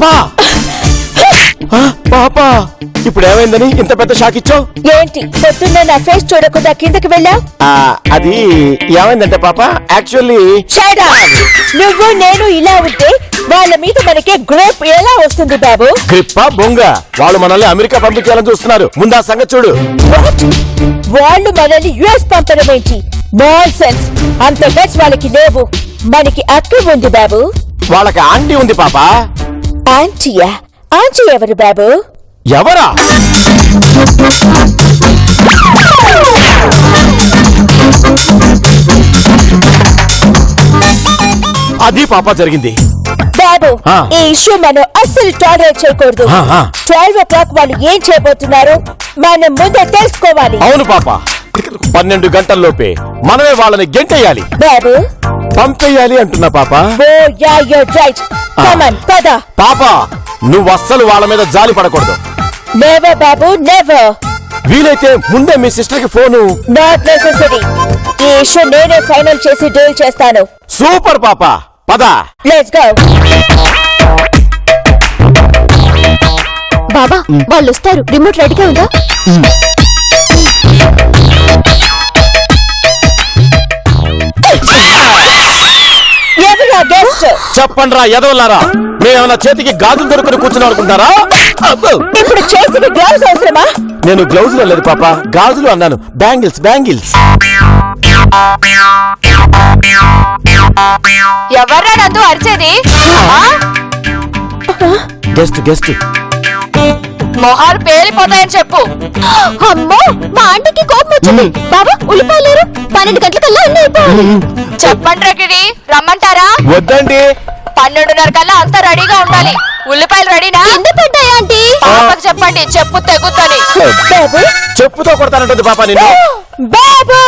పాపా పాపా ఇప్పుడు ఏమైందని ఇంత పెద్ద షాక్ ఇచ్చావు? ఏంటి పొద్దున్న నా ఫేస్ చూడకుండా కిందకి వెళ్ళావు? అది ఏమైందంటే పాప యాక్చువల్లీ నువ్వు నేను ఇలా ఉంటే వాళ్ళ మీద మనకి గ్రూప్ ఎలా వస్తుంది బాబు? గ్రిప్పా బొంగ వాళ్ళు మనల్ని అమెరికా పంపించాలని చూస్తున్నారు. ముందా సంగతి చూడు. వాళ్ళు మనల్ని యుఎస్ పంపడం ఏంటి? Non sense. అంత గట్స్ వాళ్ళకి లేవు. మనకి అక్క ఉంది బాబు. వాళ్ళకి ఆంటీ ఉంది పాప. ఆంటీయా? ఆంటీ ఎవరు బాబు? ఎవరా? అది పాప జరిగింది బాబు. ఈ ఇష్యూ మనం అస్సలు టాలరేట్ చేయకూడదు. 12 o'clock వాళ్ళు ఏం చేయబోతున్నారు మనం ముందే తెలుసుకోవాలి. అవును పాప. 12 గంటల్లోపే మనమే వాళ్ళని గెంటేయాలి బాబు. పంపేయాలి అంటున్నా పాప. పద పాప. నువ్వు అస్సలు వాళ్ళ మీద జాలి పడకూడదు. నెవర్ బాబు, నెవర్. వీలైతే ముందే మీ సిస్టర్ కి ఫోను. Not necessary. ఈ ఇష్యూ నేనే ఫైనల్ చేసి డీల్ చేస్తాను. సూపర్ పాప. పద. Let's go. బాబా వాళ్ళు వస్తారు. రిమోట్ రెడీగా ఉందా? ఎవరా గెస్ట్? చెప్పండి రా ఎదవల్లారా. మేమన్నా చేతికి గాజులు దొరుకుని కూర్చుని అనుకుంటారా? ఇప్పుడు చేతికి గ్లౌస్ అవసరమా? నేను గ్లౌజ్ లో లేదు పాప, గాజులు అన్నాను. Bangles bangles. ఎవర్రా నందు అరిచేది? Guest guest. మొహాలు పేలిపోతాయని చెప్పు. అమ్మో మా ఆంటీకి కోపం వచ్చింది. బాబా ఉల్లిపాయలేరు. 12 గంటలకల్లా అన్నీ అయిపోవాలి. చెప్పండి రకిడి రమ్మంటారా? వద్దండి. 12:30 కల్లా అంతా రెడీగా ఉండాలి. ఉల్లిపాయలు రెడీనా? కింద పడ్డాయి ఆంటీ. పాపకు చెప్పండి చెప్పు తెగుద్దని. బాబు చెప్పుతో కొడతానంటుంది పాప నిన్ను. బాబు.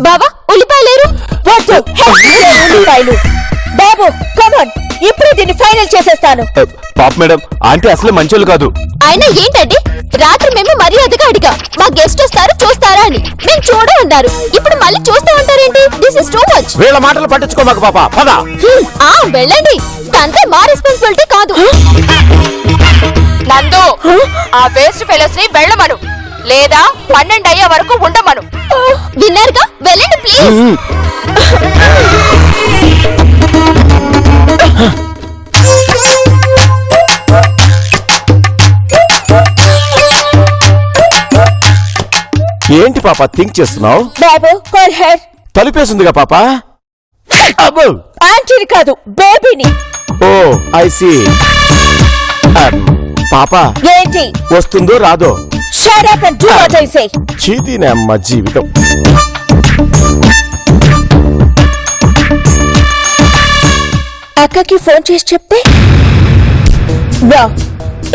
బాబా ఉల్లిపాయలేరు. వద్దు. ఉల్లిపాయలు. బాబు కమాన్, ఇప్పుడు దీన్ని ఫైనల్ చేసేస్తాను. పాప మేడం, ఆంటీ అసలే మంచోళ్ళు కాదు. అయినా ఏంటండి రాత్రి మేము మర్యాదగా అడిగా మా గెస్ట్ వస్తారు చూస్తారా అని. మేము చూడమన్నారు. ఇప్పుడు మళ్ళీ చూస్తా ఉంటారేంటి? This is too much. వీళ్ళ మాటలు పట్టించుకోమాక పాప. పద. వెళ్ళండి. తంతే మా రెస్పాన్సిబిలిటీ కాదు. నందు ఆ వేస్ట్ ఫెలోస్ ని వెళ్ళమను, లేదా 12 అయ్యే వరకు ఉండమను. విన్నారుగా? వెళ్ళండి ప్లీజ్. ఏంటి పాప థింక్ చేస్తున్నావు? బాబు కాల్ హెర్. తలుపేసిందిగా పాప. అబ్బో ఆంటీని కాదు బేబీని. Oh I see. పాప ఏంటి? వస్తుందో రాదో? Shut up and do what I say. చీతీనే అమ్మ జీవితం. అక్కకి ఫోన్ చేసి చెప్తే నో,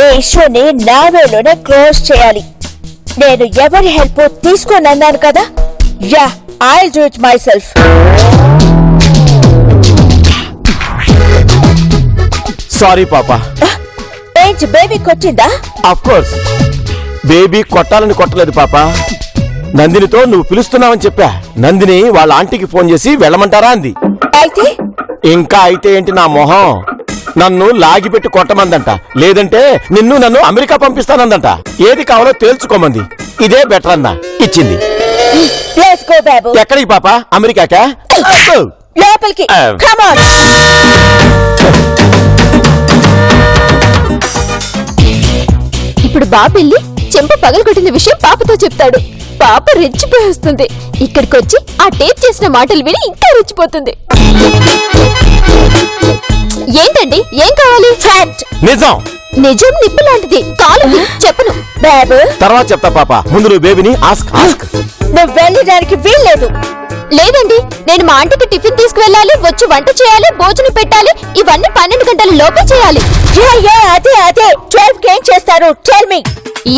ఈ ఇష్యూని నా వేలోనే క్లోజ్ చేయాలి. నేను ఎవరి హెల్ప్ తీసుకోనన్నాను కదా. Yeah I'll do it my self. Sorry పాప. ఏంటి బేబీ కొట్టిందా? ఆఫ్ కోర్స్ బేబీ కొట్టాలని కొట్టలేదు పాప. నందినితో నువ్వు పిలుస్తున్నావని చెప్పా. నందిని వాళ్ళ ఆంటీకి ఫోన్ చేసి వెళ్ళమంటారా అంది. అయితే ఇంకా అయితే ఏంటి నా మొహం, నన్ను లాగిపెట్టి కొట్టమందంట. లేదంటే నన్ను అమెరికా పంపిస్తానందంట. ఏది కావాలో తేల్చుకోమంది. ఇదే బెటర్ అన్నా ఇచ్చింది. లెట్స్ గో బాబు. ఎక్కడికి పాప? అమెరికాకా? లోపలికి కమ్ ఆన్. ఇప్పుడు బాబెళ్ళి చెంప పగలగొట్టిన విషయం పాపతో చెప్తాడు. పాప రెచ్చిపోయేస్తుంది. ఇక్కడికి వచ్చి ఆ టేప్ చేసిన మాటలు విని ఇంకా రెచ్చిపోతుంది. ఏంటండి ఏం కావాలి? ఫ్యాక్ట్. నిజం. నిజం నిప్పు లాంటిది. కాలుది చెప్పను. బాబు తర్వాత చెప్తా పాప. ముందు నువ్వు బేబీని ఆస్క్. నువ్వు వెళ్ళడానికి వీల్లేదు. లేదండి నేను మా ఆంటీకి టిఫిన్ తీసుకువెళ్ళాలి, వచ్చి వంట చేయాలి, భోజనం పెట్టాలి. ఇవన్నీ 12 గంటల లోపే చేయాలి. అదే 12 ఏం చేస్తారు? Tell me.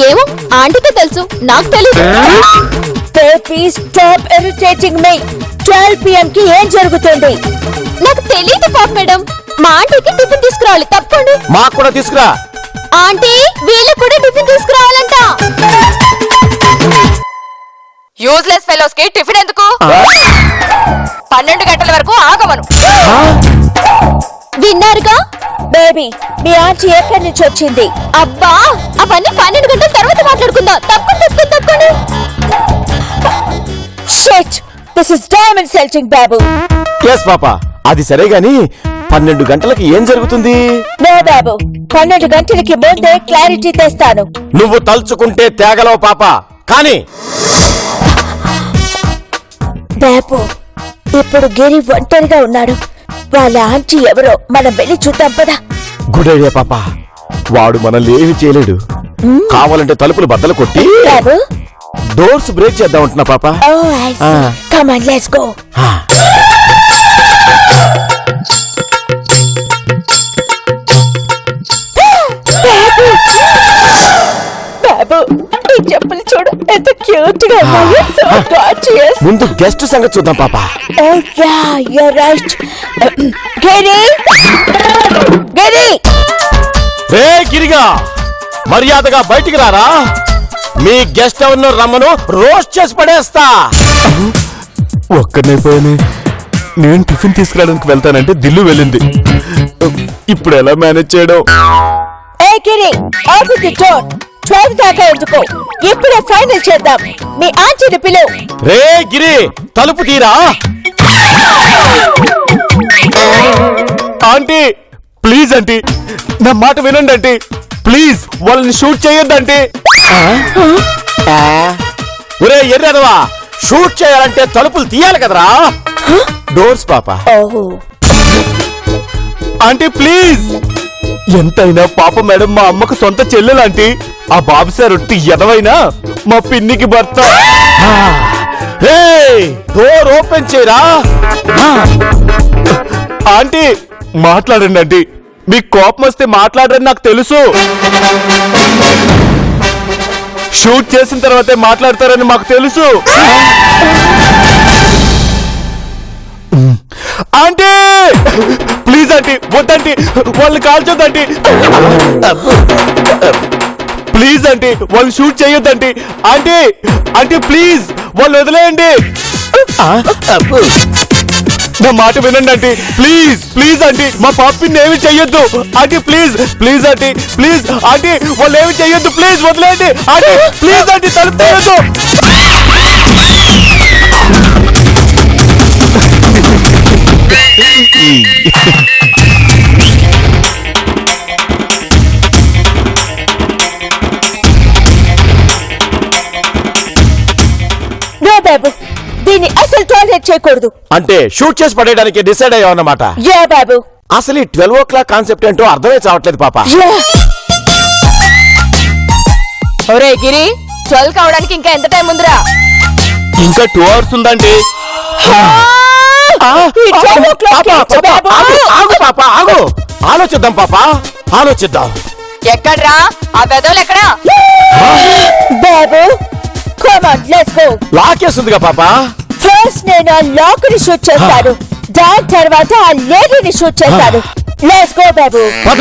ఏమో ఆంటీకే తెలుసు, నాకు తెలీదు. Please stop irritating me. 12 PM కి ఏం జరుగుతుంది? నాకు తెలీదు పాప మేడం. మా ఆంటీకి టిఫిన్ తీసుకురావాలి. తప్పండి. మాకు కూడా తీసుకురా. ఆంటీ వీళ్ళకి కూడా టిఫిన్ తీసుకురావాలంట. యూజ్లెస్ ఫెలోస్ కి టిఫిన్ ఎందుకు? 12 గంటల వరకు ఆగమను. విన్నారుగా బేబీ, మీ ఆంటీ ఎక్కడి నుంచి వచ్చింది? అబ్బా, అవన్నీ 12 గంటల తర్వాత మాట్లాడుకుందాం. తప్పకుండా. Shit, this is diamond setting బాబు. ఎస్ పాపా, అది సరే గాని 12 గంటలకి ఏం జరుగుతుంది? నో బాబు, 12 గంటలకి ముందే క్లారిటీ తెస్తాను. నువ్వు తలుచుకుంటే తేగలవు పాపా, కానీ బాబు, ఇప్పుడు గిరి ఒంటరిగా ఉన్నాడు. వాళ్ళ ఆంటీ ఎవరో మనం వెళ్ళి చూద్దాం పదా. గుడ్ ఐడియా పాపా. వాడు మనల్ని ఏమి చేయలేడు. కావాలంటే తలుపులు బద్దలు కొట్టి బాబు, డోర్స్ బ్రేక్ చేద్దాం అంటున్నా పాపా. Come on, let's go. బాబు, ఈ చెప్పులు చూడు, ఎంత క్యూట్ గా ఉన్నాయి. So gorgeous. ముందు గెస్ట్ సంగతి చూద్దాం పాపా. Oh yeah, you're right. గిరి, రే గిరిగా, మర్యాదగా బయటికి రారా. మీ గెస్ట్ ఎవరినో రమ్మను, రోస్ట్ చేసి పడేస్తా. ఒక్కనైపోయానే. నేను టిఫిన్ తీసుకురావడానికి వెళ్తానంటే దిల్లు వెళ్ళింది. ఇప్పుడు ఎలా మేనేజ్ చేయడం? ఏ గిరి, ఓపెన్ ది డోర్. 12 దాకా ఎందుకో, ఇప్పుడే ఫైనల్ చేద్దాం. మీ ఆంటీని పిలువు. రే గిరి, తలుపు తీరా. ఆంటీ ప్లీజ్ ఆంటీ, నా మాట వినండి ఆంటీ. ప్లీజ్ వాళ్ళని షూట్ చేయొద్దంటీ. ఒరే ఎర్రదవా, షూట్ చేయాలంటే తలుపులు తీయాలి కదరా. డోర్స్ పాపా. ఓహో, ఆంటీ ప్లీజ్. ఎంతైనా పాప మేడం మా అమ్మకు సొంత చెల్లెలాంటి. ఆ బాబు సార్ ఒట్టి ఎదవైనా మా పిన్నికి భర్త. రే, డోర్ ఓపెన్ చేయరా. ఆంటీ మాట్లాడండి ఆంటీ. మీకు కోపం వస్తే మాట్లాడరని నాకు తెలుసు. షూట్ చేసిన తర్వాతే మాట్లాడతారని మాకు తెలుసు. ఆంటీ ప్లీజ్ ఆంటీ, వద్దంటీ, వాళ్ళని కాల్చొద్దంటీ. ప్లీజ్ ఆంటీ, వాళ్ళు షూట్ చేయొద్దంటీ. ఆంటీ ఆంటీ ప్లీజ్, వాళ్ళు వదిలేయండి. నా మాట వినండి ఆంటీ. ప్లీజ్ ఆంటీ, మా పాపిని ఏమి చెయ్యొద్దు aunty. Please aunty, please aunty, వాళ్ళు ఏమి చెయ్యొద్దు. ప్లీజ్ వదిలేయండి ఆంటీ. ప్లీజ్ ఆంటీ, తలుపు తీయొద్దు. నో బాబు, దీన్ని అసలు టాయిలెట్ చేయకూడదు. అంటే షూట్ చేసి పడేయడానికి డిసైడ్ అయ్యావన్నమాట. యా బాబు. అసలు ఈ 12 కాన్సెప్ట్ ఏంటో అర్థమే చావట్లేదు పాపా. ఒరే గిరి, 12 కావడానికి ఇంకా ఎంత టైం ఉందిరా? ఇంకా 2 hours ఉందండి. ఆగు పాపా, ఆగు. ఆలోచిద్దాం పాపా, ఆలోచిద్దాం. ఎక్కడ్రా ఆ పెదవులు? ఎక్కడా? బాబు, కమ్ ఆన్, లెట్స్ గో. లాకేస్తుందిగా పాపా. ఫస్ట్ నేను ఆ లాక్ ని షూట్ చేస్తాను, దాని తర్వాత ఆ లేడీని షూట్ చేస్తాను. లెట్స్ గో బాబు. పద.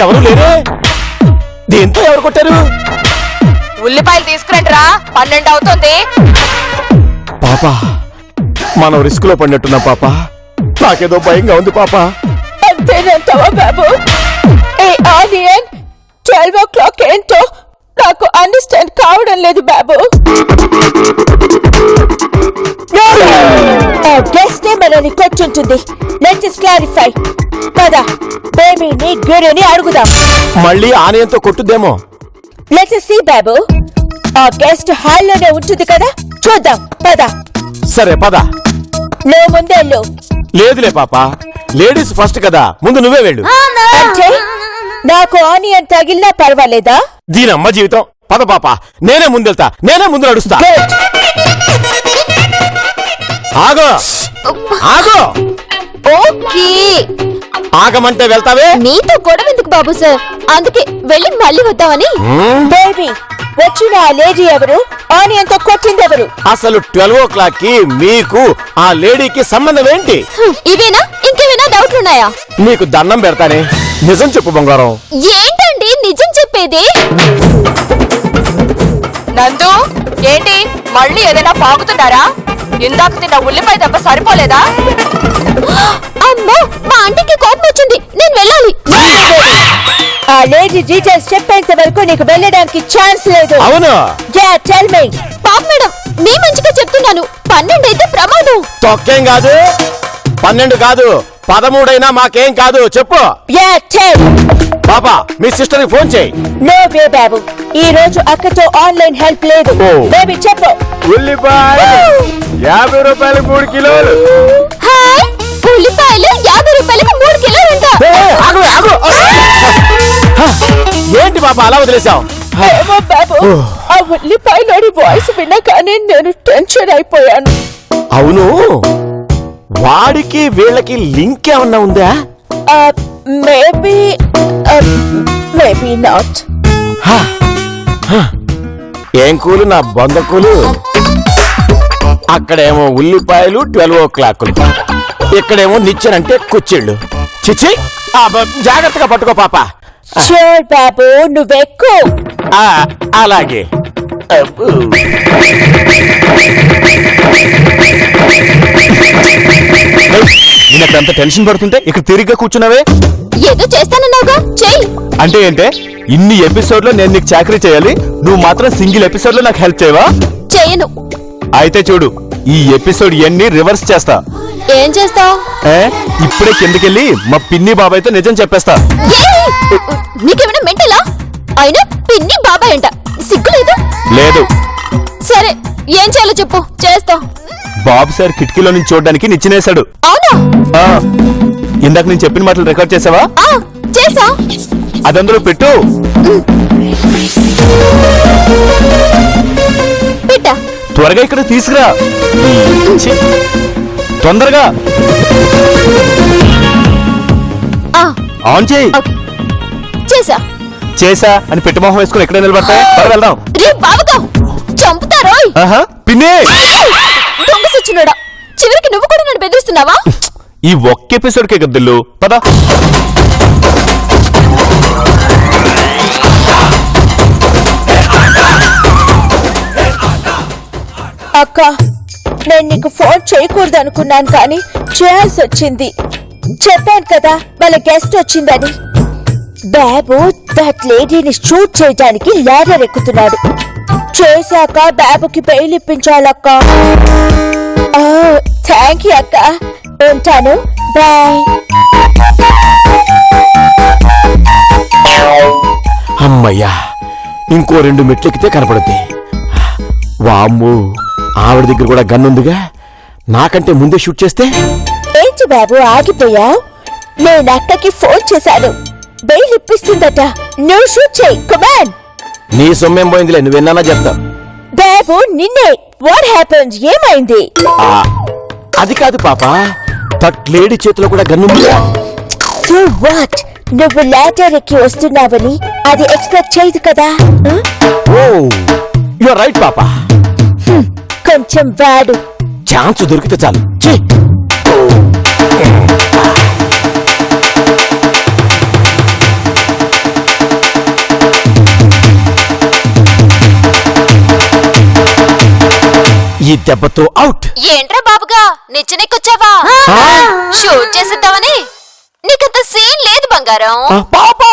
ఎవరు లేరే. దీంతో ఎవరు కొట్టారు? ఉల్లిపాయలు తీసుకురండి రా, 12 అవుతుంది. పాపా, మనం రిస్క్ లో పడినట్టున్నాం పాపా. నాకేదో భయంగా ఉంది పాపా. అంతేనంటావా బాబు? ఏ ఆనియన్, 12 o'clock ఏంటో నాకు అండర్స్టాండ్ కావడం లేదు బాబు. గెస్ట్ మనల్ని కొచ్చుంటుంది. Let us clarify. పద, బేబీని గిరిని అడుగుదాం. మళ్ళీ ఆనయంతో కొట్టుద్దేమో. లెట్ us see బాబు. ఆ గెస్ట్ హాల్లోనే ఉంటుంది కదా, చూద్దాం. పద. సరే పద. నువ్వు ముందెళ్ళు. లేదులే పాపా, లేడీస్ ఫస్ట్ కదా, ముందు నువ్వే వెళ్ళు. అంటే నాకు ఆనియన్ తగిలినా పర్వాలేదా? దీనమ్మ జీవితం. పద పాపా, నేనే ముందెళ్తా, నేనే ముందు నడుస్తా. గుడ్. ఆగు, ఆగు. ఓకే, ఆగమంటే వెళ్తావే. నీతో గొడవ ఎందుకు బాబు సార్? అందుకే వెళ్ళి మళ్ళీ వద్దామని. బేబీ, వచ్చిన ఆ లేడీ ఎవరు? ఆనియన్ తో కొట్టింది ఎవరు? అసలు 12 కి మీకు ఆ లేడీకి సంబంధం ఏంటి? ఇవేనా? ఇంకేమైనా డౌట్లున్నాయా? నీకు దండం పెడతానే, నిజం చెప్పు బంగారం. ఏంటండి నిజం చెప్పే? చెప్పేది? నందు, ఏంటి మళ్ళీ ఏదైనా పాకుతున్నారా? ఇందాక తిన్న ఉల్లిపాయ దెబ్బ సరిపోలేదా? అమ్మో, మా ఆంటీకి కోపం వచ్చింది, నేను వెళ్ళాలి. ఆ లేడీ డీటెయిల్స్ చెప్పేంత వరకు నీకు వెళ్ళడానికి ఛాన్స్ లేదు. అవును. Yeah tell me. పాప మేడం, మీ మంచిగా చెప్తున్నాను. 12 అయితే ప్రమాదం. తొక్కేం కాదు, 12 కాదు, 13 అయినా మాకేం కాదు. చెప్పు. Yeah tell. పాపా, మీ సిస్టర్ కి ఫోన్ చేయి. నో వే బాబు, ఈ రోజు అక్కతో ఆన్లైన్ హెల్ప్ లేదు. ఓ. బేబీ చెప్పు. ఉల్లిపాయ 50 రూపాయలు 3 కిలోలు. హాయ్, ఉల్లిపాయలు 50 రూపాయలకి 3 కిలోలంట. ఆగు, ఆగు. హ, ఏంటి పాపా అలా వదిలేసావు? ఏమో బాబు, ఆ ఉల్లిపాయలోని వాయిస్ వినగానే నేను టెన్షన్ అయిపోయాను. అవును, వాడికి వీళ్ళకి లింక్ ఏమన్నా ఉందా? Maybe maybe not. హ, హ. ఏం కూలు నా బొంద కూలు. అక్కడేమో ఉల్లిపాయలు 12 o'clock, ఇక్కడేమో నిచ్చెనంటే కుచ్చిళ్ళు. చిచ్చి, జాగ్రత్తగా పట్టుకో పాప. షూర్ బాబు, నువ్వెక్కు. అలాగే. నేనక్కడంత టెన్షన్ పడుతుంటే ఇక్కడ తిరిగ్గా కూర్చున్నావే. ఏదో చేస్తానన్నావుగా, చెయ్యి. అంటే ఏంటే, ఇన్ని ఎపిసోడ్ లో నేను నీకు చాకరీ చేయాలి, నువ్వు మాత్రం సింగిల్ ఎపిసోడ్ లో నాకు హెల్ప్ చేయవా? చేయను. అయితే చూడు, ఈ ఎపిసోడ్ ఎన్ని రివర్స్ చేస్తా. ఏం చేస్తావు? ఇప్పుడే కిందకెళ్ళి మా పిన్ని బాబాయ్తో నిజం చెప్పేస్తా. నీకేమైనా మెంటలా? అయినా పిన్ని బాబాయ్ అంట, సిగ్గులేదు? లేదు. సరే, ఏం చేయాలో చెప్పు, చేస్తా. బాబు సార్ కిటికీలో నుంచి చూడడానికి నిచ్చినేశాడు. అవునా? ఇందాక నేను చెప్పిన మాటలు రికార్డ్ చేసావా? చేసా. అదందులో పెట్టు. పెట్టా. త్వరగా ఇక్కడ తీసుకురా. ఛీ, తొందరగా ఆన్ చేయి. ఓకే, చేసా. చేసా అని పెట్టి మొహం వేసుకుని ఎక్కడ నిలబడతాయి? వెళ్దాం. రే బావగా, చంపుతారోయ్. పిన్ని, దొంగ సచ్చినోడా, చివరికి నువ్వు కూడా నన్ను బెదిరిస్తున్నావా? ఈ ఒక్క ఎపిసోడ్కే గద్దిల్లు పద. అక్క, నేను నీకు ఫోన్ చేయకూడదు అనుకున్నాను కానీ చేయాల్సి వచ్చింది. చెప్పాను కదా వాళ్ళ గెస్ట్ వచ్చిందని. బాబు దట్ లేడీని షూట్ చేయడానికి లాడర్ ఎక్కుతున్నాడు. చేశాక బాబుకి బెయిల్ ఇప్పించాలక్క. థ్యాంక్ యూ అక్క, ఉంటాను, బాయ్. అమ్మయ్యా, ఇంకో 2 మెట్లెక్కితే కనపడుద్ది. వామ్ము, ఆవిడ దగ్గర కూడా గన్నుందిగా. నాకంటే ముందే షూట్ చేస్తే. ఏంటి బాబు ఆగిపోయావు? నేను అక్కకి ఫోన్ చేశాను, బెయిల్ ఇప్పిస్తుందట. నువ్వు షూట్ చేయి, కమాన్. నీ సొమ్మేం పోయిందిలే, నువ్వెన్నా చెప్తా. బాబు నిన్నే, వాట్ హ్యాపెండ్? ఏమైంది? అది కాదు పాప, దట్ లేడీ చేతిలో కూడా గన్నుంది. So what? నువ్వు లాటర్ ఎక్కి వస్తున్నావని అది ఎక్స్పెక్ట్ చేయదు కదా. ఓ, యు ఆర్ రైట్ పాప. కొంచెం వాడు. ఛాన్స్ దొరికితే చాలు. ఛీ! ఈ దెబ్బతో అవుట్. ఏంట్రా బాబుగా, నిచ్చెనెక్కొచ్చావా? షూట్ చేసిద్దామని? నీకంత సీన్ లేదు బంగారం. పాపా!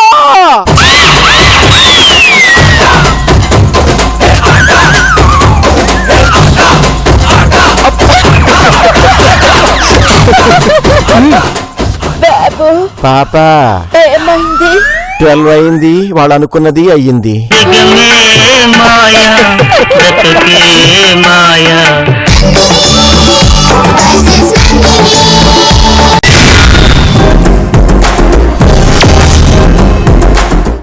బాబు పాపా, ఏమైంది? 12 అయింది, వాళ్ళు అనుకున్నది అయ్యింది. జగమే మాయా, బ్రతుకే మాయా.